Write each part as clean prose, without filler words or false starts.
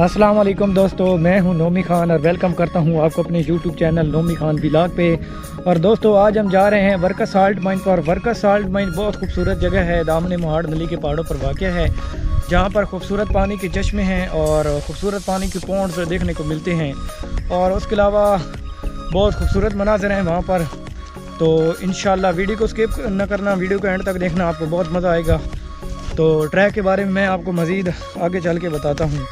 अस्सलाम वालेकुम दोस्तों, मैं हूं नोमी खान और वेलकम करता हूं आपको अपने YouTube channel Nomi Khan vlog पे। और दोस्तों आज हम जा रहे हैं वर्का साल्ट माइन पर। वर्का साल्ट माइन बहुत खूबसूरत जगह है, दामन मोहाड़ नली के पहाड़ों पर वाक़ है, जहां पर खूबसूरत पानी के चश्मे हैं और खूबसूरत पानी के पॉन्ड्स देखने को मिलते हैं और उसके अलावा बहुत खूबसूरत मनाज़र हैं वहाँ पर। तो इंशाल्लाह वीडियो को स्किप न करना, वीडियो को एंड तक देखना, आपको बहुत मज़ा आएगा। तो ट्रैक के बारे में मैं आपको मज़ीद आगे चल के बताता हूँ।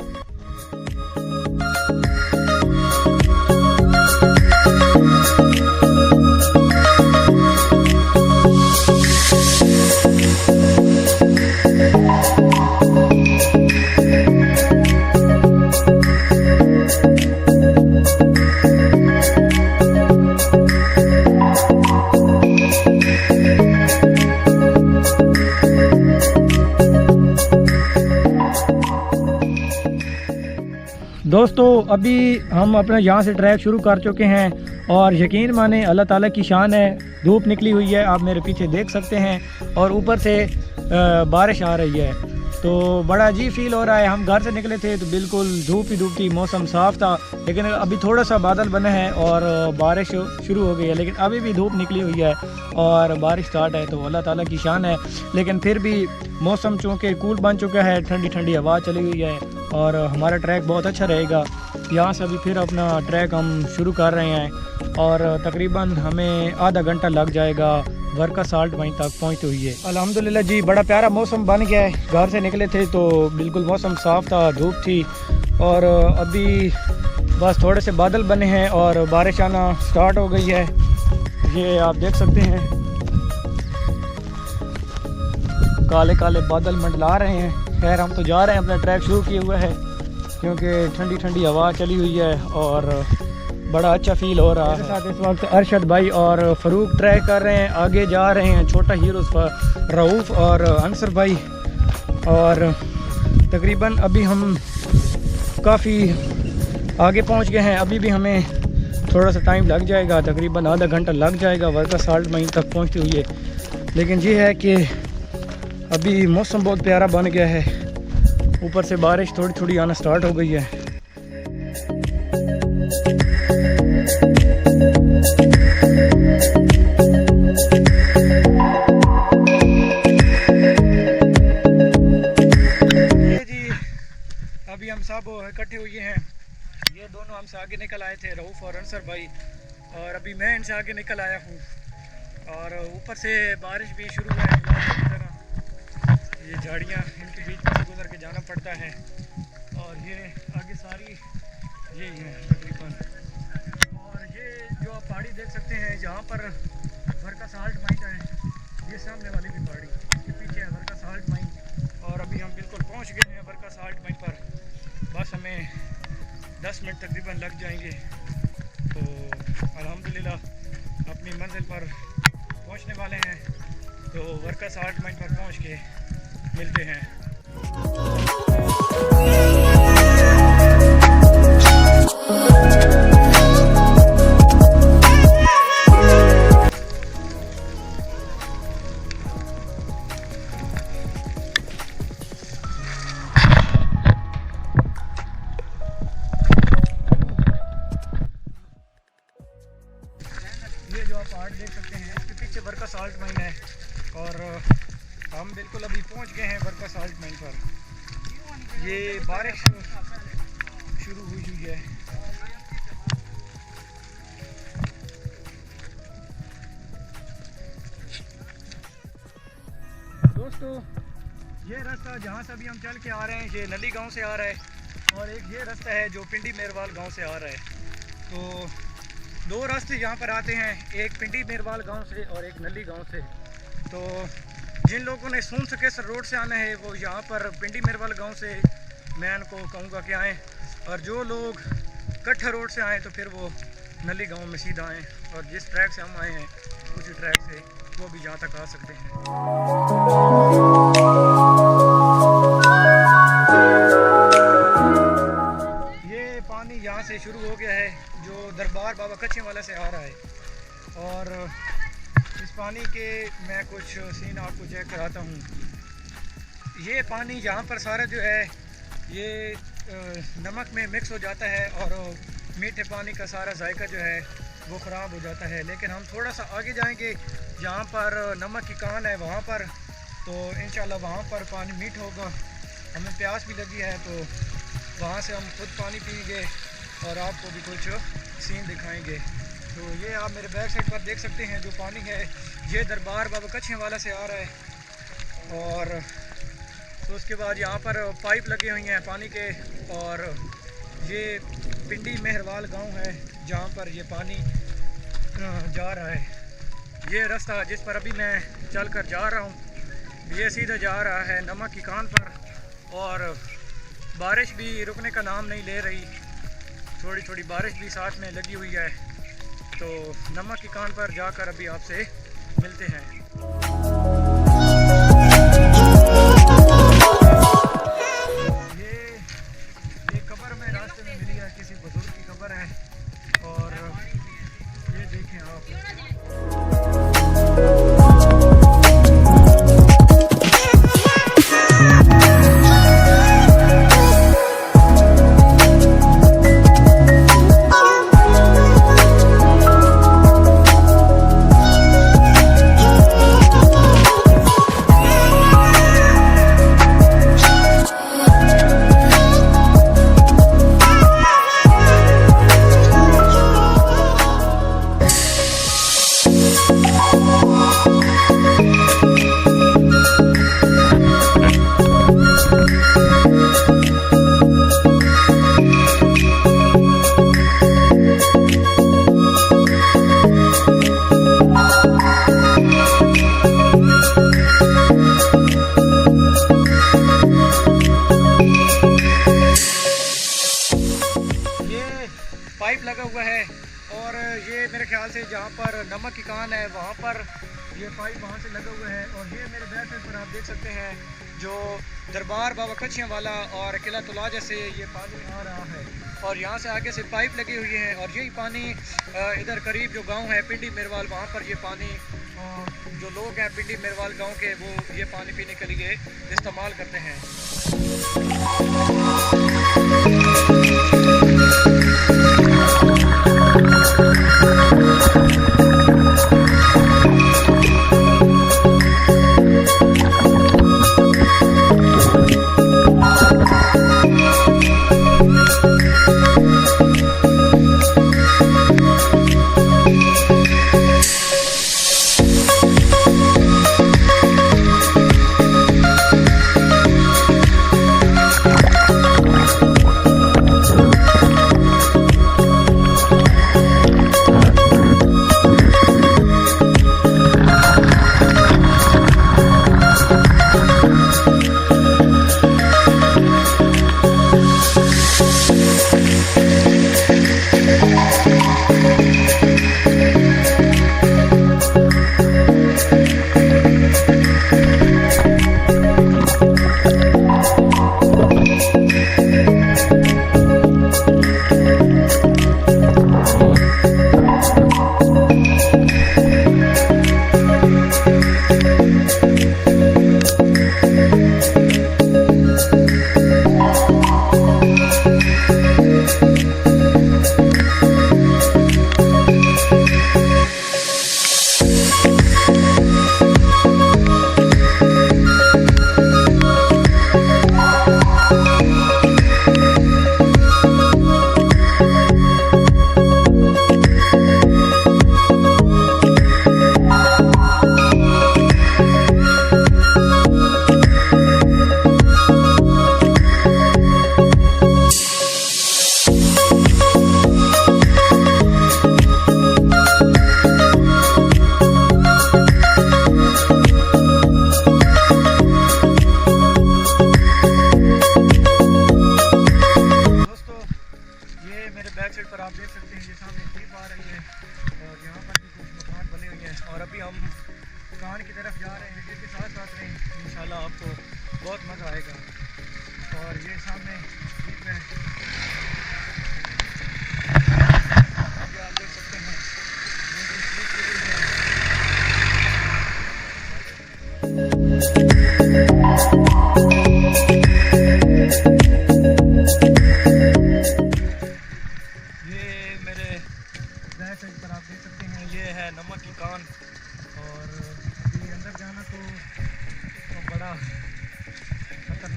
दोस्तों अभी हम अपना यहाँ से ट्रैक शुरू कर चुके हैं और यकीन माने अल्लाह ताला की शान है, धूप निकली हुई है, आप मेरे पीछे देख सकते हैं और ऊपर से बारिश आ रही है। तो बड़ा अजीब फील हो रहा है। हम घर से निकले थे तो बिल्कुल धूप ही धूप थी, मौसम साफ़ था, लेकिन अभी थोड़ा सा बादल बने हैं और बारिश शुरू हो गई है, लेकिन अभी भी धूप निकली हुई है और बारिश स्टार्ट है। तो अल्लाह ताला की शान है, लेकिन फिर भी मौसम चूँकि कूल बन चुका है, ठंडी ठंडी हवा चली हुई है और हमारा ट्रैक बहुत अच्छा रहेगा। यहाँ से अभी फिर अपना ट्रैक हम शुरू कर रहे हैं और तकरीबन हमें आधा घंटा लग जाएगा वर्का साल्ट माइन तक पहुँचते हुए। अल्हम्दुलिल्लाह जी, बड़ा प्यारा मौसम बन गया है। घर से निकले थे तो बिल्कुल मौसम साफ़ था, धूप थी और अभी बस थोड़े से बादल बने हैं और बारिश आना स्टार्ट हो गई है, ये आप देख सकते हैं। काले काले बादल मंडला रहे हैं। खैर हम तो जा रहे हैं, अपना ट्रैक शुरू किए हुआ है क्योंकि ठंडी ठंडी हवा चली हुई है और बड़ा अच्छा फील हो रहा है। मेरे साथ इस वक्त अरशद भाई और फ़रूक ट्रैक कर रहे हैं, आगे जा रहे हैं छोटा हीरो रऊफ़ और अंसर भाई। और तकरीबन अभी हम काफ़ी आगे पहुंच गए हैं, अभी भी हमें थोड़ा सा टाइम लग जाएगा, तकरीबन आधा घंटा लग जाएगा वर्का साल्ट माइन तक पहुंचते हुए। लेकिन ये है कि अभी मौसम बहुत प्यारा बन गया है, ऊपर से बारिश थोड़ी थोड़ी आना स्टार्ट हो गई है। अभी हम सब इकट्ठे हुए हैं, ये दोनों हमसे आगे निकल आए थे, रऊफ़ और अंसर भाई, और अभी मैं इनसे आगे निकल आया हूँ और ऊपर से बारिश भी शुरू है। ये झाड़ियाँ, इनके बीच में से गुजर के जाना पड़ता है और ये आगे सारी यही है तकरीबन। और ये जो आप पहाड़ी देख सकते हैं जहाँ पर वर्का साल्ट माइन है, ये सामने वाली भी पहाड़ी, इसके पीछे है वर्का साल्ट माइन। और अभी हम बिल्कुल पहुँच गए हैं वर्का साल्ट माइन पर, बस हमें 10 मिनट तकरीबन लग जाएंगे। तो अल्हम्दुलिल्लाह अपनी मंजिल पर पहुंचने वाले हैं, तो वर्का साल्ट माइन पर पहुंच के मिलते हैं। ये जो आप पहाड़ देख सकते हैं, इसके पीछे वर्का साल्ट माइन है और हम बिल्कुल अभी पहुंच गए हैं वर्का साल्ट माइन पर। ये बारिश शुरू हुई है। दोस्तों ये रास्ता जहाँ से अभी हम चल के आ रहे हैं, ये नली गांव से आ रहा है और एक ये रास्ता है जो पिंडी मेरवाल गांव से आ रहा है। तो दो रास्ते यहाँ पर आते हैं, एक पिंडी मेरवाल गांव से और एक नली गांव से। तो जिन लोगों ने सून सकेसर रोड से आना है वो यहाँ पर पिंडी मेरवाल गांव से मैं उनको कहूँगा कि आएँ, और जो लोग कट्ठा रोड से आएँ तो फिर वो नली गांव में सीधा आएँ और जिस ट्रैक से हम आए हैं उसी ट्रैक से वो भी यहाँ तक आ सकते हैं। ये पानी यहाँ से शुरू हो गया है जो दरबार बाबा कच्चे वाले से आ रहा है और इस पानी के मैं कुछ सीन आपको चेक कराता हूँ। ये पानी यहाँ पर सारा जो है ये नमक में मिक्स हो जाता है और मीठे पानी का सारा जायका जो है वो ख़राब हो जाता है। लेकिन हम थोड़ा सा आगे जाएंगे जहाँ पर नमक की कान है वहाँ पर, तो इंशाल्लाह वहाँ पर पानी मीठ होगा। हमें प्यास भी लगी है तो वहाँ से हम खुद पानी पिएंगे और आपको भी कुछ सीन दिखाएंगे। तो ये आप मेरे बैक साइड पर देख सकते हैं जो पानी है ये दरबार बाबा कच्छियाँ वाला से आ रहा है। और तो उसके बाद यहाँ पर पाइप लगे हुई हैं पानी के, और ये पिंडी मेहरवाल गांव है जहाँ पर ये पानी जा रहा है। ये रास्ता जिस पर अभी मैं चल कर जा रहा हूँ ये सीधा जा रहा है नमक की कान पर, और बारिश भी रुकने का नाम नहीं ले रही, थोड़ी थोड़ी बारिश भी साथ में लगी हुई है। तो नमक की कान पर जाकर अभी आपसे मिलते हैं। ये कब्र में रास्ते में मिली है, किसी बुजुर्ग की कब्र है, और ये देखें आप। पाइप लगा हुआ है और ये मेरे ख्याल से जहाँ पर नमक की कान है वहाँ पर ये पाइप वहाँ से लगा हुआ है। और ये मेरे बैक साइड पर आप देख सकते हैं जो दरबार बाबा कच्छियाँ वाला और किला तुलाजा से ये पानी आ रहा है, और यहाँ से आगे से पाइप लगी हुई है। और यही पानी इधर करीब जो गांव है पिंडी मेरवाल वहाँ पर ये पानी जो लोग हैं पिंडी मेरवाल गांव के वो ये पानी पीने के लिए इस्तेमाल करते हैं। कान की तरफ जा रहे हैं, इसके साथ साथ रहें, इंशाल्लाह आपको बहुत मज़ा आएगा। और ये सामने जीप है, ये आप देख सकते हैं, ये